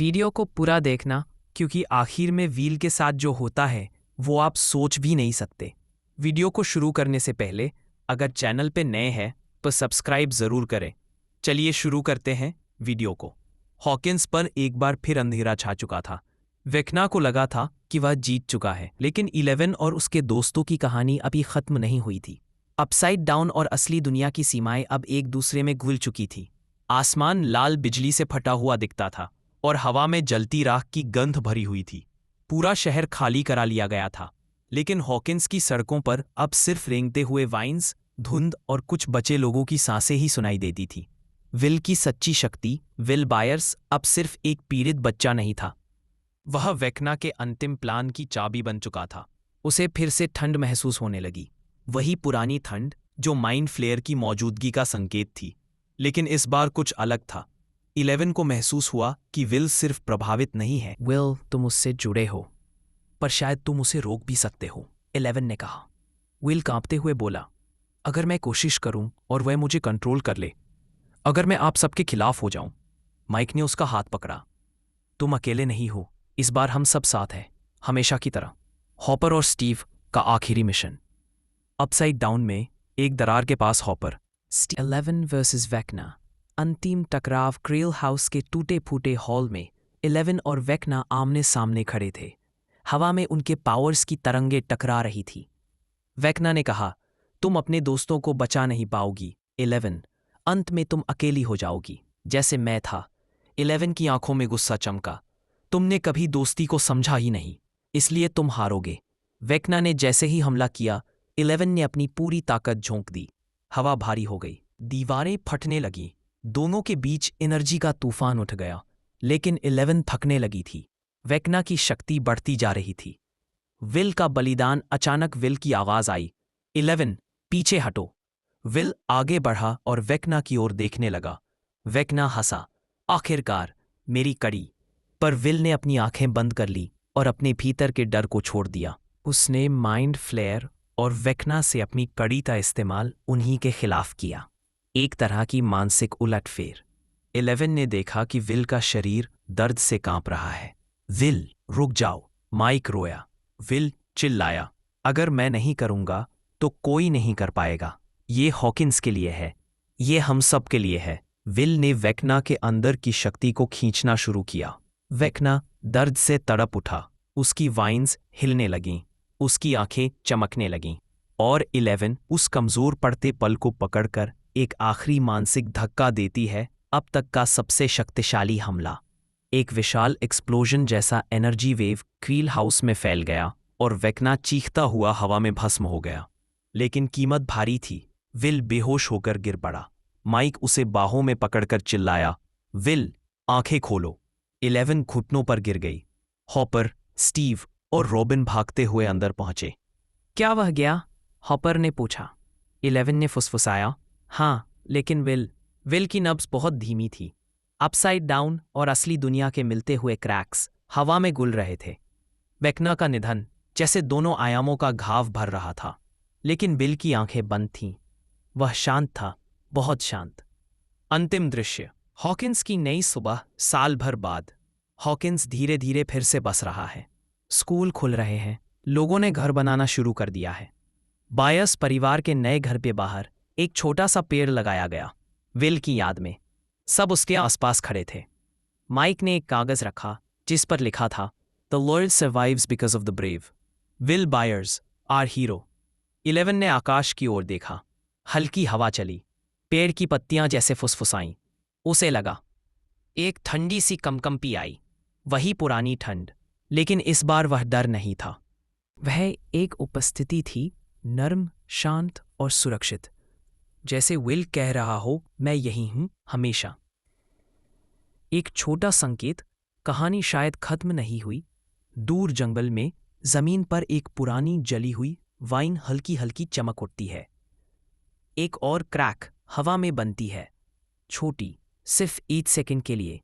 Video को पूरा देखना, क्योंकि आखिर में व्हील के साथ जो होता है वो आप सोच भी नहीं सकते। वीडियो को शुरू करने से पहले अगर चैनल पे नए हैं तो सब्सक्राइब ज़रूर करें। चलिए शुरू करते हैं वीडियो को। हॉकिंस पर एक बार फिर अंधेरा छा चुका था। वेक्ना को लगा था कि वह जीत चुका है, लेकिन 11 और उसके दोस्तों की कहानी अभी ख़त्म नहीं हुई थी। अपसाइड डाउन और असली दुनिया की सीमाएं अब एक दूसरे में घुल चुकी थी। आसमान लाल बिजली से फटा हुआ दिखता था और हवा में जलती राख की गंध भरी हुई थी। पूरा शहर खाली करा लिया गया था, लेकिन हॉकिंस की सड़कों पर अब सिर्फ रेंगते हुए वाइन्स, धुंध और कुछ बचे लोगों की सांसें ही सुनाई देती थी। विल की सच्ची शक्ति, विल बायर्स, अब सिर्फ एक पीड़ित बच्चा नहीं था। वह वेक्ना के अंतिम प्लान की चाबी बन चुका था। उसे फिर से ठंड महसूस होने लगी, वही पुरानी ठंड जो माइंड फ्लेयर की मौजूदगी का संकेत थी। लेकिन इस बार कुछ अलग था। 11 को महसूस हुआ कि विल सिर्फ प्रभावित नहीं है। विल, तुम उससे जुड़े हो, पर शायद तुम उसे रोक भी सकते हो, 11 ने कहा। विल कांपते हुए बोला, अगर मैं कोशिश करूं और वह मुझे कंट्रोल कर ले, अगर मैं आप सबके खिलाफ हो जाऊं। माइक ने उसका हाथ पकड़ा। तुम अकेले नहीं हो, इस बार हम सब साथ हैं, हमेशा की तरह। हॉपर और स्टीव का आखिरी मिशन। अपसाइड डाउन में एक दरार के पास हॉपर, 11 वर्सेस वेक्ना। अंतिम टकराव क्रेल हाउस के टूटे फूटे हॉल में 11 और वेक्ना आमने सामने खड़े थे। हवा में उनके पावर्स की तरंगें टकरा रही थी। वेक्ना ने कहा, तुम अपने दोस्तों को बचा नहीं पाओगी 11, अंत में तुम अकेली हो जाओगी, जैसे मैं था। 11 की आंखों में गुस्सा चमका। तुमने कभी दोस्ती को समझा ही नहीं, इसलिए तुम हारोगे। वेक्ना ने जैसे ही हमला किया, 11 ने अपनी पूरी ताकत झोंक दी। हवा भारी हो गई, दीवारें फटने लगीं, दोनों के बीच एनर्जी का तूफान उठ गया। लेकिन 11 थकने लगी थी। वेक्ना की शक्ति बढ़ती जा रही थी। विल का बलिदान। अचानक विल की आवाज आई, 11 पीछे हटो। विल आगे बढ़ा और वेक्ना की ओर देखने लगा। वेक्ना हंसा, आखिरकार मेरी कड़ी। पर विल ने अपनी आंखें बंद कर ली और अपने भीतर के डर को छोड़ दिया। उसने माइंड फ्लेयर और वेक्ना से अपनी कड़ी का इस्तेमाल उन्हीं के खिलाफ किया। एक तरह की मानसिक उलटफेर। 11 ने देखा कि विल का शरीर दर्द से कांप रहा है। विल, रुक जाओ, माइक रोया। विल चिल्लाया, अगर मैं नहीं करूंगा तो कोई नहीं कर पाएगा। ये हॉकिंस के लिए है, ये हम सब के लिए है। विल ने वेक्ना के अंदर की शक्ति को खींचना शुरू किया। वेक्ना दर्द से तड़प उठा, उसकी वाइन्स हिलने लगीं, उसकी आंखें चमकने लगीं, और 11 उस कमजोर पड़ते पल को पकड़कर एक आखिरी मानसिक धक्का देती है, अब तक का सबसे शक्तिशाली हमला। एक विशाल एक्सप्लोजन जैसा एनर्जी वेव क्रील हाउस में फैल गया और वेक्ना चीखता हुआ हवा में भस्म हो गया। लेकिन कीमत भारी थी। विल बेहोश होकर गिर पड़ा। माइक उसे बाहों में पकड़कर चिल्लाया, विल, आंखें खोलो। 11 घुटनों पर गिर गई। हॉपर, स्टीव और रॉबिन भागते हुए अंदर पहुंचे। क्या वह गया? हॉपर ने पूछा। 11 ने फुसफुसाया, हाँ, लेकिन विल की नब्ज बहुत धीमी थी। अपसाइड डाउन और असली दुनिया के मिलते हुए क्रैक्स हवा में गुल रहे थे। वेक्ना का निधन जैसे दोनों आयामों का घाव भर रहा था। लेकिन विल की आंखें बंद थीं। वह शांत था, बहुत शांत। अंतिम दृश्य। हॉकिंस की नई सुबह, साल भर बाद। हॉकिंस धीरे धीरे फिर से बस रहा है। स्कूल खुल रहे हैं, लोगों ने घर बनाना शुरू कर दिया है। बायर्स परिवार के नए घर के बाहर एक छोटा सा पेड़ लगाया गया, विल की याद में। सब उसके आसपास खड़े थे। माइक ने एक कागज रखा जिस पर लिखा था, the loyal survives because of the brave, will buyers are hero. 11 ने आकाश की ओर देखा। हल्की हवा चली, पेड़ की पत्तियां जैसे फुसफुसाईं। उसे लगा, एक ठंडी सी कंपकंपी आई, वही पुरानी ठंड। लेकिन इस बार वह डर नहीं था। वह एक उपस्थिति थी, नर्म, शांत और सुरक्षित, जैसे विल कह रहा हो, मैं यही हूं हमेशा। एक छोटा संकेत, कहानी शायद खत्म नहीं हुई। दूर जंगल में जमीन पर एक पुरानी जली हुई वाइन हल्की हल्की चमक उठती है। एक और क्रैक हवा में बनती है, छोटी, सिर्फ 1 सेकंड के लिए,